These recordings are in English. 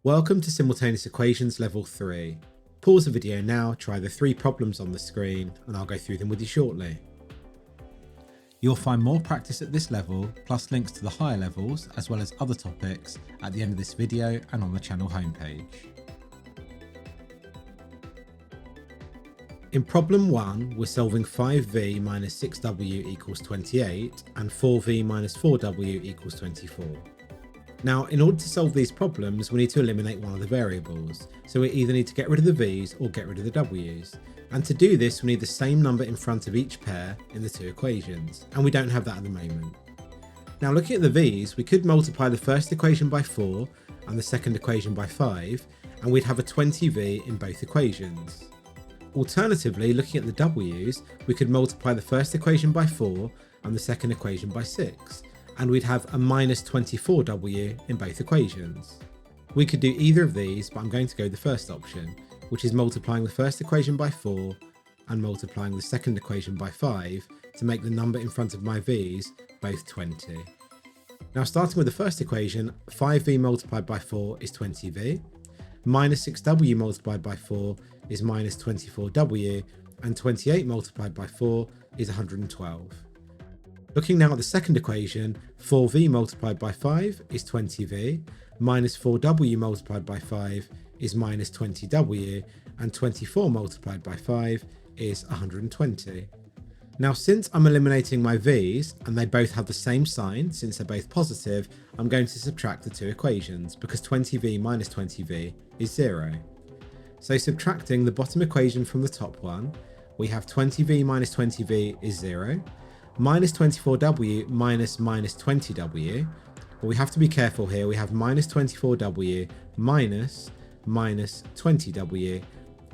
Welcome to Simultaneous Equations Level 3. Pause the video now, try the 3 problems on the screen, and I'll go through them with you shortly. You'll find more practice at this level, plus links to the higher levels, as well as other topics, at the end of this video and on the channel homepage. In problem 1, we're solving 5v minus 6w equals 28 and 4v minus 4w equals 24. Now, in order to solve these problems, we need to eliminate one of the variables. So we either need to get rid of the v's or get rid of the w's. And to do this, we need the same number in front of each pair in the two equations, and we don't have that at the moment. Now, looking at the v's, we could multiply the first equation by 4 and the second equation by 5, and we'd have a 20v in both equations. Alternatively, looking at the w's, we could multiply the first equation by 4 and the second equation by 6, and we'd have a minus 24w in both equations. We could do either of these, but I'm going to go the first option, which is multiplying the first equation by 4 and multiplying the second equation by 5 to make the number in front of my v's both 20. Now, starting with the first equation, 5v multiplied by 4 is 20v, minus 6w multiplied by 4 is minus 24w, and 28 multiplied by 4 is 112. Looking now at the second equation, 4v multiplied by 5 is 20v, minus 4w multiplied by 5 is minus 20w, and 24 multiplied by 5 is 120. Now, since I'm eliminating my v's, and they both have the same sign since they're both positive, I'm going to subtract the two equations, because 20v minus 20v is 0. So subtracting the bottom equation from the top one, we have 20v minus 20v is 0, minus 24w minus minus 20w, but we have to be careful here, we have minus 24w minus minus 20w,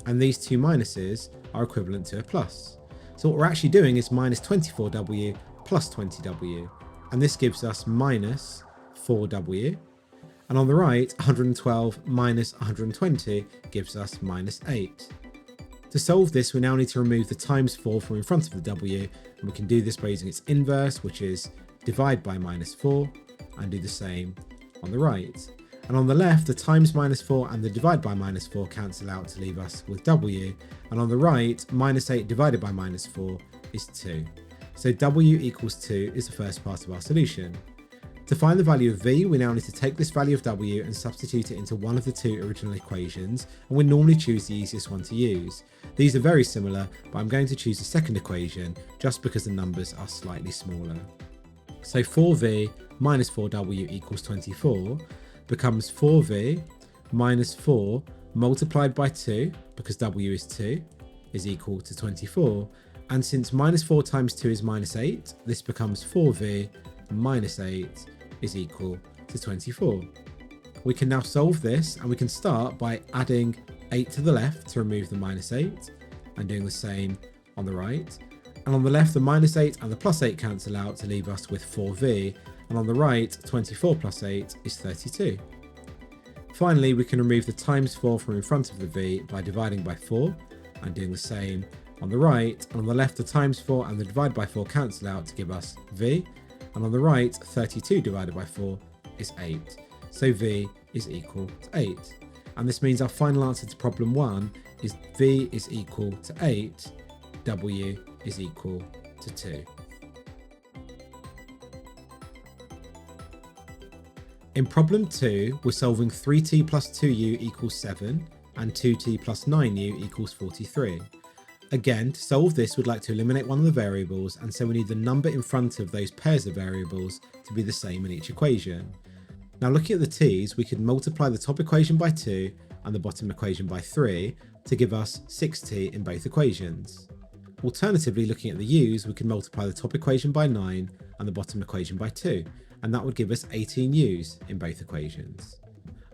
and these two minuses are equivalent to a plus. So what we're actually doing is minus 24w plus 20w, and this gives us minus 4w, and on the right, 112 minus 120 gives us minus 8. To solve this, we now need to remove the times 4 from in front of the w, and we can do this by using its inverse, which is divide by minus 4, and do the same on the right. And on the left, the times minus 4 and the divide by minus 4 cancel out to leave us with w, and on the right, minus 8 divided by minus 4 is 2. So w equals 2 is the first part of our solution. To find the value of v, we now need to take this value of w and substitute it into one of the two original equations, and we normally choose the easiest one to use. These are very similar, but I'm going to choose the second equation just because the numbers are slightly smaller. So 4v minus 4w equals 24 becomes 4v minus 4 multiplied by 2, because w is 2, is equal to 24. And since minus 4 times 2 is minus 8, this becomes 4v minus 8 is equal to 24. We can now solve this, and we can start by adding 8 to the left to remove the minus 8, and doing the same on the right. And on the left, the minus 8 and the plus 8 cancel out to leave us with 4v, and on the right, 24 plus 8 is 32. Finally, we can remove the times 4 from in front of the v by dividing by 4, and doing the same on the right. And on the left, the times 4 and the divide by 4 cancel out to give us v, and on the right, 32 divided by 4 is 8. So v is equal to 8. And this means our final answer to problem 1 is v is equal to 8, w is equal to 2. In problem 2, we're solving 3t plus 2u equals 7 and 2t plus 9u equals 43. Again, to solve this, we'd like to eliminate one of the variables, and so we need the number in front of those pairs of variables to be the same in each equation. Now, looking at the t's, we could multiply the top equation by 2 and the bottom equation by 3 to give us 6t in both equations. Alternatively, looking at the u's, we could multiply the top equation by 9 and the bottom equation by 2, and that would give us 18 u's in both equations.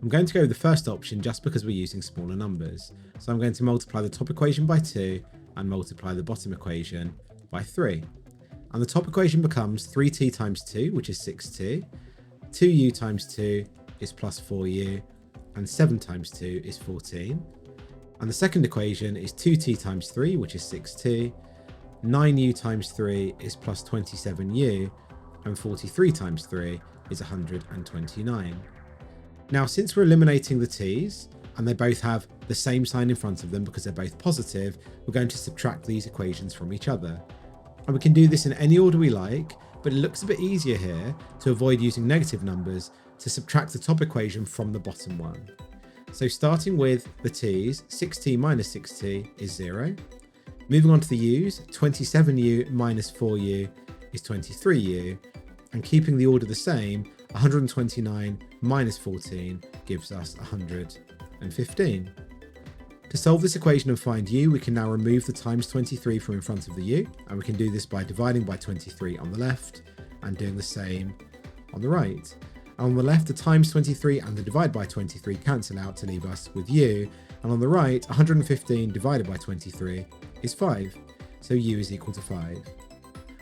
I'm going to go with the first option just because we're using smaller numbers. So I'm going to multiply the top equation by 2 and multiply the bottom equation by 3. And the top equation becomes 3t times 2, which is 6t, 2u times 2 is plus 4u, and 7 times 2 is 14. And the second equation is 2t times 3, which is 6t, 9u times 3 is plus 27u, and 43 times 3 is 129. Now, since we're eliminating the t's, and they both have the same sign in front of them because they're both positive, we're going to subtract these equations from each other. And we can do this in any order we like, but it looks a bit easier here to avoid using negative numbers to subtract the top equation from the bottom one. So starting with the t's, 6t minus 6t is 0. Moving on to the u's, 27u minus 4u is 23u. And keeping the order the same, 129 minus 14 gives us 115. To solve this equation and find u, we can now remove the times 23 from in front of the u, and we can do this by dividing by 23 on the left and doing the same on the right. And on the left, the times 23 and the divide by 23 cancel out to leave us with u, and on the right, 115 divided by 23 is 5, so u is equal to 5.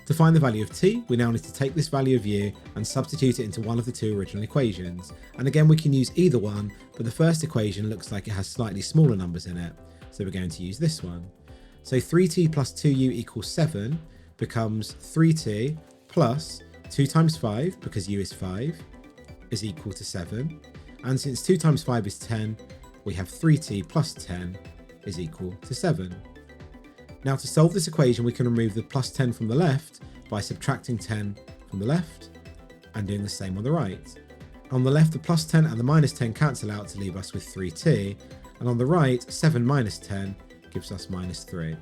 To find the value of t, we now need to take this value of u and substitute it into one of the two original equations. And again, we can use either one, but the first equation looks like it has slightly smaller numbers in it, so we're going to use this one. So 3t plus 2u equals 7 becomes 3t plus 2 times 5, because u is 5, is equal to 7. And since 2 times 5 is 10, we have 3t plus 10 is equal to 7. Now, to solve this equation, we can remove the plus 10 from the left by subtracting 10 from the left and doing the same on the right. On the left, the plus 10 and the minus 10 cancel out to leave us with 3t, and on the right, 7 minus 10 gives us minus 3.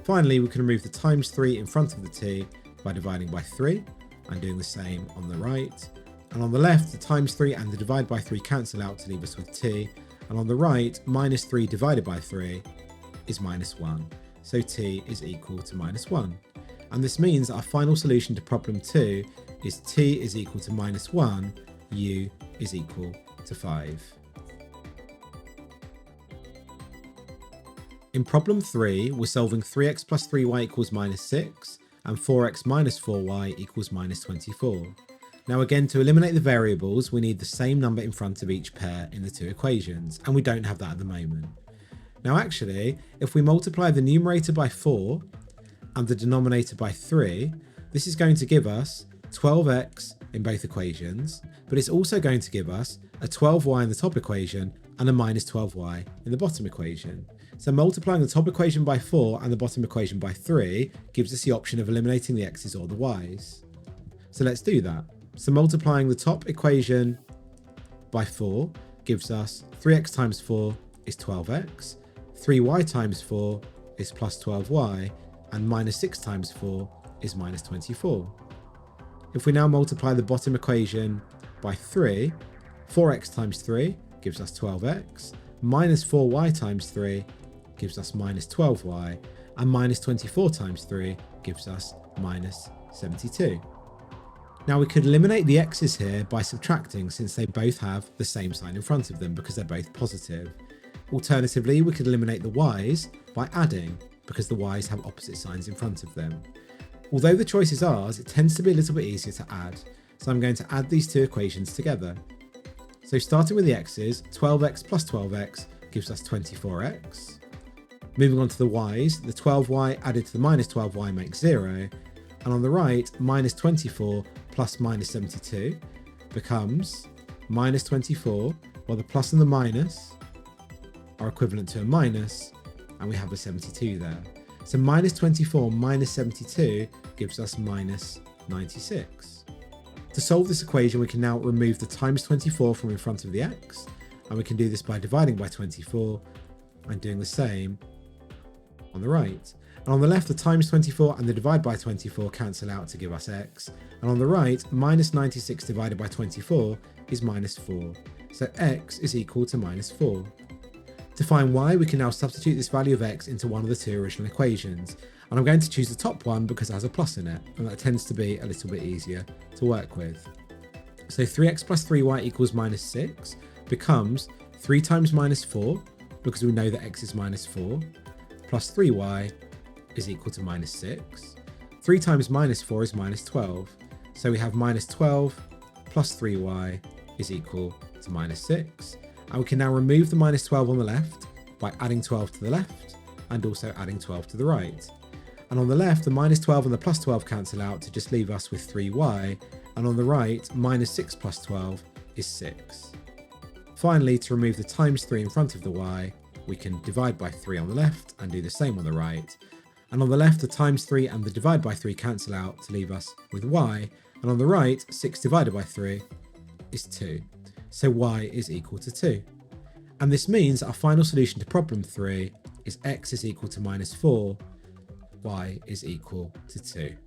Finally, we can remove the times 3 in front of the t by dividing by 3 and doing the same on the right. And on the left, the times 3 and the divide by 3 cancel out to leave us with t, and on the right, minus 3 divided by 3 is minus 1. So t is equal to minus 1. And this means that our final solution to problem 2 is t is equal to minus 1, u is equal to 5. In problem 3, we're solving 3x plus 3y equals minus 6 and 4x minus 4y equals minus 24. Now again, to eliminate the variables, we need the same number in front of each pair in the two equations, and we don't have that at the moment. Now actually, if we multiply the numerator by 4 and the denominator by 3, this is going to give us 12x in both equations, but it's also going to give us a 12y in the top equation and a minus 12y in the bottom equation. So multiplying the top equation by 4 and the bottom equation by 3 gives us the option of eliminating the x's or the y's. So let's do that. So multiplying the top equation by 4 gives us 3x times 4 is 12x, 3y times 4 is plus 12y, and minus 6 times 4 is minus 24. If we now multiply the bottom equation by 3, 4x times 3 gives us 12x, minus 4y times 3 gives us minus 12y, and minus 24 times 3 gives us minus 72. Now we could eliminate the x's here by subtracting, since they both have the same sign in front of them because they're both positive. Alternatively, we could eliminate the y's by adding, because the y's have opposite signs in front of them. Although the choice is ours, it tends to be a little bit easier to add, so I'm going to add these two equations together. So starting with the x's, 12x plus 12x gives us 24x. Moving on to the y's, the 12y added to the minus 12y makes 0, and on the right, minus 24 plus minus 72 becomes minus 24, while the plus and the minus are equivalent to a minus, and we have a 72 there. So minus 24 minus 72 gives us minus 96. To solve this equation, we can now remove the times 24 from in front of the x, and we can do this by dividing by 24 and doing the same on the right. And on the left, the times 24 and the divide by 24 cancel out to give us x, and on the right, minus 96 divided by 24 is minus 4, so x is equal to minus 4. To find y, we can now substitute this value of x into one of the two original equations, and I'm going to choose the top one because it has a plus in it, and that tends to be a little bit easier to work with. So 3x plus 3y equals minus 6 becomes 3 times minus 4, because we know that x is minus 4, plus 3y is equal to minus 6. 3 times minus 4 is minus 12, so we have minus 12 plus 3y is equal to minus 6. And we can now remove the minus 12 on the left by adding 12 to the left and also adding 12 to the right. And on the left, the minus 12 and the plus 12 cancel out to just leave us with 3y. And on the right, minus 6 plus 12 is 6. Finally, to remove the times 3 in front of the y, we can divide by 3 on the left and do the same on the right. And on the left, the times 3 and the divide by 3 cancel out to leave us with y. And on the right, 6 divided by 3 is 2. So y is equal to 2. And this means our final solution to problem 3 is x is equal to -4, y is equal to 2.